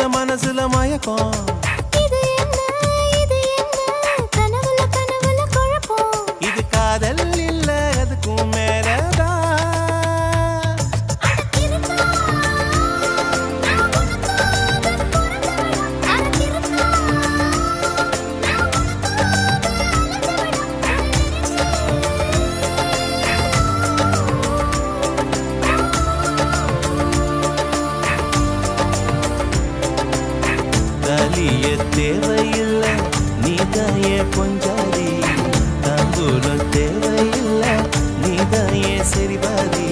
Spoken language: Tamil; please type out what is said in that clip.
மனசுல மயக்கம். இது என்ன கனவுல கனவுல குழப்பம். இது காதல் இல்ல அதுக்கும் மேலதான். தலிய தேவையில்ல நீதாயே பொஞ்சாதி. தாம்பூலம் தேவையில்ல நீதாயே சரிபாதி.